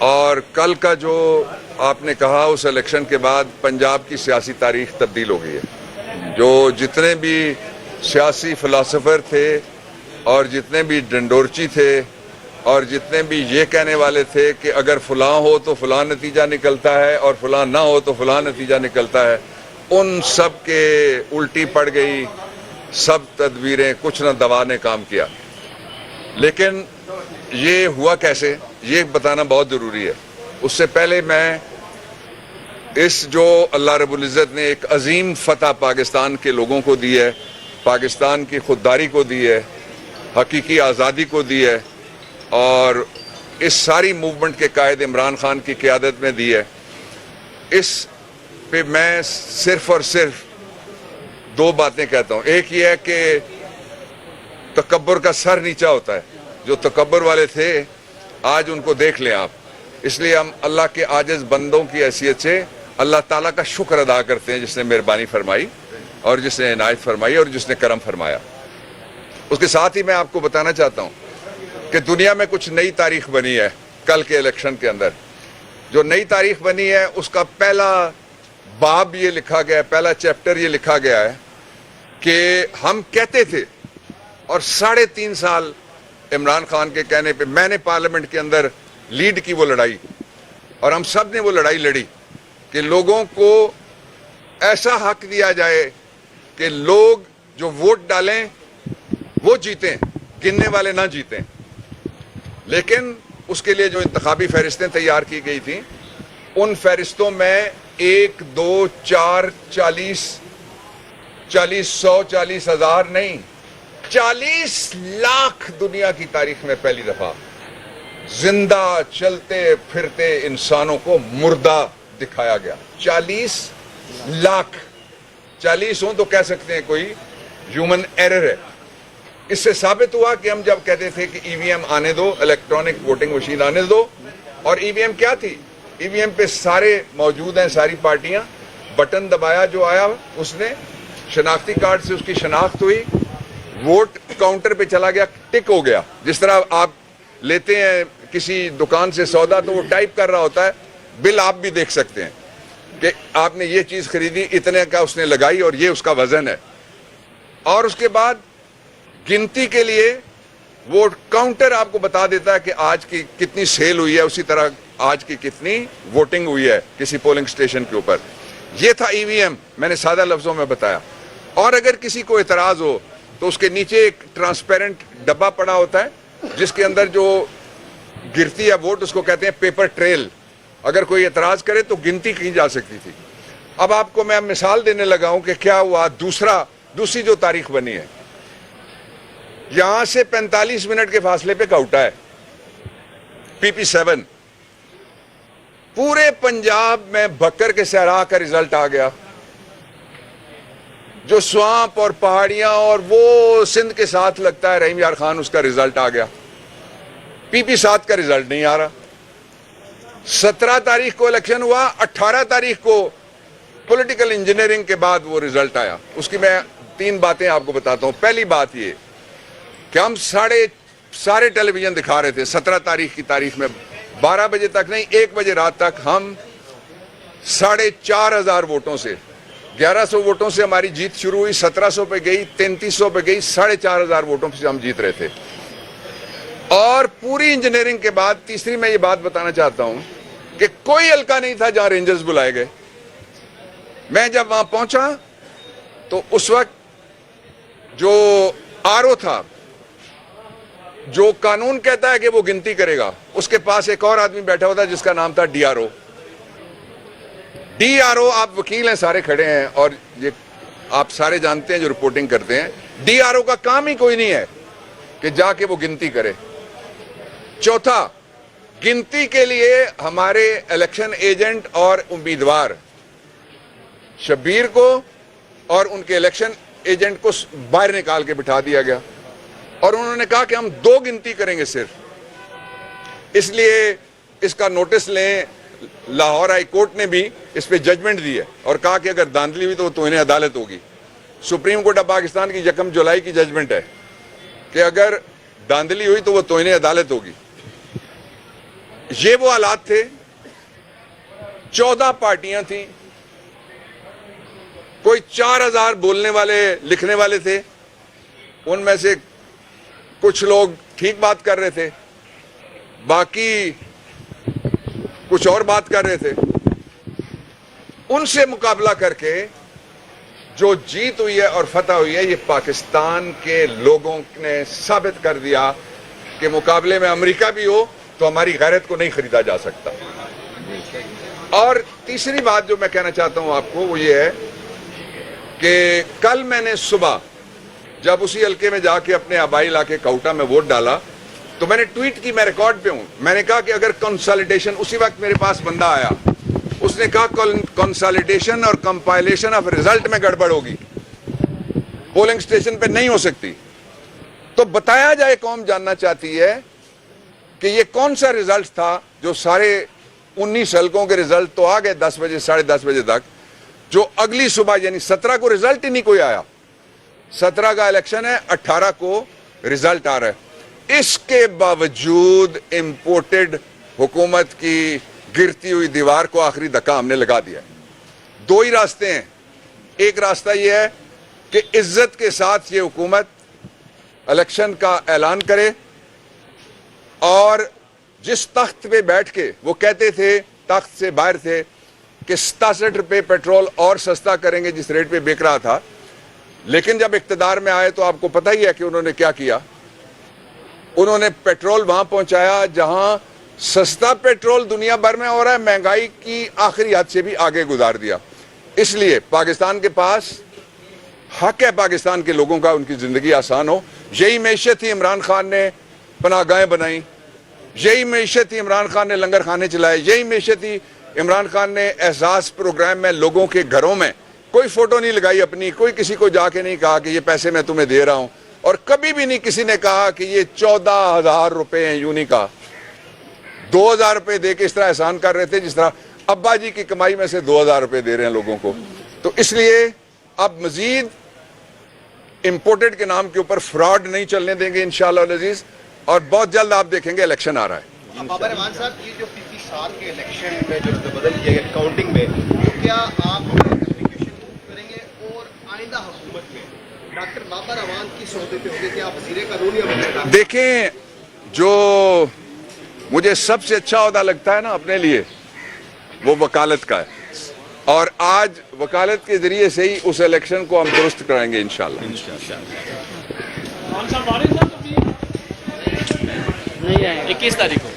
اور کل کا جو آپ نے کہا اس الیکشن کے بعد پنجاب کی سیاسی تاریخ تبدیل ہو گئی ہے. جو جتنے بھی سیاسی فلاسفر تھے اور جتنے بھی ڈنڈورچی تھے اور جتنے بھی یہ کہنے والے تھے کہ اگر فلاں ہو تو فلاں نتیجہ نکلتا ہے اور فلاں نہ ہو تو فلاں نتیجہ نکلتا ہے، ان سب کے الٹی پڑ گئی. سب تدبیریں کچھ نہ دوا نے کام کیا. لیکن یہ ہوا کیسے، یہ بتانا بہت ضروری ہے. اس سے پہلے میں اس جو اللہ رب العزت نے ایک عظیم فتح پاکستان کے لوگوں کو دی ہے، پاکستان کی خودداری کو دی ہے، حقیقی آزادی کو دی ہے اور اس ساری موومنٹ کے قائد عمران خان کی قیادت میں دی ہے، اس پہ میں صرف اور صرف دو باتیں کہتا ہوں. ایک یہ ہے کہ تکبر کا سر نیچا ہوتا ہے. جو تکبر والے تھے آج ان کو دیکھ لیں آپ. اس لیے ہم اللہ کے عاجز بندوں کی حیثیت سے اللہ تعالیٰ کا شکر ادا کرتے ہیں جس نے مہربانی فرمائی اور جس نے عنایت فرمائی اور جس نے کرم فرمایا. اس کے ساتھ ہی میں آپ کو بتانا چاہتا ہوں کہ دنیا میں کچھ نئی تاریخ بنی ہے. کل کے الیکشن کے اندر جو نئی تاریخ بنی ہے اس کا پہلا باب یہ لکھا گیا ہے، پہلا چیپٹر یہ لکھا گیا ہے کہ ہم کہتے تھے اور 3.5 سال عمران خان کے کہنے پہ میں نے پارلیمنٹ کے اندر لیڈ کی وہ لڑائی اور ہم سب نے وہ لڑائی لڑی کہ لوگوں کو ایسا حق دیا جائے کہ لوگ جو ووٹ ڈالیں وہ جیتیں، گننے والے نہ جیتیں. لیکن اس کے لیے جو انتخابی فہرستیں تیار کی گئی تھیں ان فہرستوں میں 1 2 4 40 40 ہزار نہیں 40 لاکھ دنیا کی تاریخ میں پہلی دفعہ زندہ چلتے پھرتے انسانوں کو مردہ دکھایا گیا. 40 لاکھ 40 ہوں تو کہہ سکتے ہیں کوئی ہیومن ایرر ہے. اس سے ثابت ہوا کہ ہم جب کہتے تھے کہ ای وی ایم آنے دو، الیکٹرانک ووٹنگ مشین آنے دو، اور ای وی ایم کیا تھی؟ ای وی ایم پہ سارے موجود ہیں، ساری پارٹیاں. بٹن دبایا جو آیا اس نے، شناختی کارڈ سے اس کی شناخت ہوئی، ووٹ کاؤنٹر پہ چلا گیا، ٹک ہو گیا. جس طرح آپ لیتے ہیں کسی دکان سے سودا تو وہ ٹائپ کر رہا ہوتا ہے، بل آپ بھی دیکھ سکتے ہیں کہ آپ نے یہ چیز خریدی، اتنے کا اس نے لگائی اور یہ اس کا وزن ہے. اور اس کے بعد گنتی کے لیے وہ کاؤنٹر آپ کو بتا دیتا ہے کہ آج کی کتنی سیل ہوئی ہے، اسی طرح آج کی کتنی ووٹنگ ہوئی ہے کسی پولنگ سٹیشن کے اوپر. یہ تھا ای وی ایم، میں نے سادہ لفظوں میں بتایا. اور اگر کسی کو اعتراض ہو تو اس کے نیچے ایک ٹرانسپیرنٹ ڈبہ پڑا ہوتا ہے جس کے اندر جو گرتی ہے ووٹ اس کو کہتے ہیں پیپر ٹریل. اگر کوئی اعتراض کرے تو گنتی کی جا سکتی تھی. اب آپ کو میں مثال دینے لگا ہوں کہ کیا ہوا. دوسری جو تاریخ بنی ہے، یہاں سے 45 منٹ کے فاصلے پہ کوٹا ہے، PP7. پورے پنجاب میں بکر کے صحرا کا رزلٹ آ گیا. جو سوانپ اور پہاڑیاں اور وہ سندھ کے ساتھ لگتا ہے رحیم یار خان، اس کا رزلٹ آ گیا. PP7 کا رزلٹ نہیں آ رہا. 17 تاریخ کو الیکشن ہوا، 18 تاریخ کو پولیٹیکل انجینئرنگ کے بعد وہ رزلٹ آیا. اس کی میں 3 باتیں آپ کو بتاتا ہوں. پہلی بات یہ کہ ہم سارے ٹیلی ویژن دکھا رہے تھے 17 تاریخ کی تاریخ میں 12 بجے تک نہیں 1 بجے رات تک ہم 4,500 ووٹوں سے 1100 ووٹوں سے ہماری جیت شروع ہوئی، 1700 پہ گئی، 3300 پہ گئی، 4,500 ووٹوں سے ہم جیت رہے تھے. اور پوری انجینئرنگ کے بعد تیسری میں یہ بات بتانا چاہتا ہوں کہ کوئی حلقہ نہیں تھا جہاں رینجرز بلائے گئے. میں جب وہاں پہنچا تو اس وقت جو RO تھا، جو قانون کہتا ہے کہ وہ گنتی کرے گا، اس کے پاس ایک اور آدمی بیٹھا ہوتا ہے جس کا نام تھا DRO. آپ وکیل ہیں، سارے کھڑے ہیں اور یہ آپ سارے جانتے ہیں جو رپورٹنگ کرتے ہیں. DRO کا کام ہی کوئی نہیں ہے کہ جا کے وہ گنتی کرے. چوتھا، گنتی کے لیے ہمارے الیکشن ایجنٹ اور امیدوار شبیر کو اور ان کے الیکشن ایجنٹ کو باہر نکال کے بٹھا دیا گیا اور انہوں نے کہا کہ ہم 2 گنتی کریں گے صرف. اس لیے اس کا نوٹس لیں، لاہور ہائی کورٹ نے بھی اس پہ ججمنٹ دی ہے اور کہا کہ اگر دھاندلی ہوئی تو وہ توہین عدالت ہوگی. سپریم کورٹ آف پاکستان کی 1 جولائی کی ججمنٹ ہے کہ اگر دھاندلی ہوئی تو وہ توہین عدالت ہوگی. یہ وہ حالات تھے. 14 پارٹیاں تھیں, کوئی 4000 بولنے والے لکھنے والے تھے, ان میں سے کچھ لوگ ٹھیک بات کر رہے تھے, باقی کچھ اور بات کر رہے تھے. ان سے مقابلہ کر کے جو جیت ہوئی ہے اور فتح ہوئی ہے, یہ پاکستان کے لوگوں نے ثابت کر دیا کہ مقابلے میں امریکہ بھی ہو تو ہماری غیرت کو نہیں خریدا جا سکتا. اور تیسری بات جو میں کہنا چاہتا ہوں آپ کو وہ یہ ہے کہ کل میں نے صبح جب اسی حلقے میں جا کے اپنے آبائی علاقے کوٹا میں ووٹ ڈالا تو میں نے ٹویٹ کی, میں ریکارڈ پہ ہوں, میں نے کہا کہ اگر کنسالیڈیشن, اسی وقت میرے پاس بندہ آیا, اس نے کہا کنسالیڈیشن اور کمپائلیشن آف ریزلٹ میں گڑبڑ ہوگی, پولنگ سٹیشن پہ نہیں ہو سکتی. تو بتایا جائے, قوم جاننا چاہتی ہے کہ یہ کون سا ریزلٹ تھا جو سارے 19 حلقوں کے ریزلٹ تو آ گئے 10 بجے 10:30 بجے تک, جو اگلی صبح یعنی 17 کو ریزلٹ ہی نہیں کوئی آیا. 17 کا الیکشن ہے, 18 کو ریزلٹ آ رہا ہے. اس کے باوجود امپورٹڈ حکومت کی گرتی ہوئی دیوار کو آخری دھکا ہم نے لگا دیا. 2 ہی راستے ہیں. ایک راستہ یہ ہے کہ عزت کے ساتھ یہ حکومت الیکشن کا اعلان کرے, اور جس تخت پہ بیٹھ کے وہ کہتے تھے, تخت سے باہر تھے, کہ 67 روپے پیٹرول اور سستا کریں گے جس ریٹ پہ بک رہا تھا, لیکن جب اقتدار میں آئے تو آپ کو پتہ ہی ہے کہ انہوں نے کیا کیا. انہوں نے پیٹرول وہاں پہنچایا جہاں سستا پیٹرول دنیا بھر میں ہو رہا ہے, مہنگائی کی آخری حد سے بھی آگے گزار دیا. اس لیے پاکستان کے پاس حق ہے, پاکستان کے لوگوں کا ان کی زندگی آسان ہو. یہی معیشت تھی عمران خان نے پناہ گاہیں بنائیں, یہی معیشت تھی عمران خان نے لنگر خانے چلائے, یہی معیشت تھی عمران خان نے احساس پروگرام میں لوگوں کے گھروں میں کوئی فوٹو نہیں لگائی اپنی, کوئی کسی کو جا کے نہیں کہا کہ یہ پیسے میں تمہیں دے رہا ہوں, اور کبھی بھی نہیں کسی نے کہا کہ یہ 14,000 روپے ہیں. یوں نہیں کہا. 2,000 روپے دے کے اس طرح احسان کر رہے تھے جس طرح ابا جی کی کمائی میں سے 2,000 روپے دے رہے ہیں لوگوں کو. تو اس لیے اب مزید امپورٹڈ کے نام کے اوپر فراڈ نہیں چلنے دیں گے انشاءاللہ العزیز, اور بہت جلد آپ دیکھیں گے الیکشن آ رہا ہے. بابر رحمان صاحب, یہ جو 25 سال کے الیکشن میں جو بدل کیا گیا کاؤنٹنگ میں, تو کیا آپ اپلیکیشن کریں گے اور آئندہ حکومت میں ڈاکٹر بابر رحمان کی صحبت پہ ہوگی کہ آپ وزیر قانون یا وزیر؟ دیکھیں, جو مجھے سب سے اچھا عہدہ لگتا ہے نا اپنے لیے, وہ وکالت کا ہے, اور آج وکالت کے ذریعے سے ہی اس الیکشن کو ہم درست کرائیں گے انشاءاللہ. نہیں 21 تاریخ کو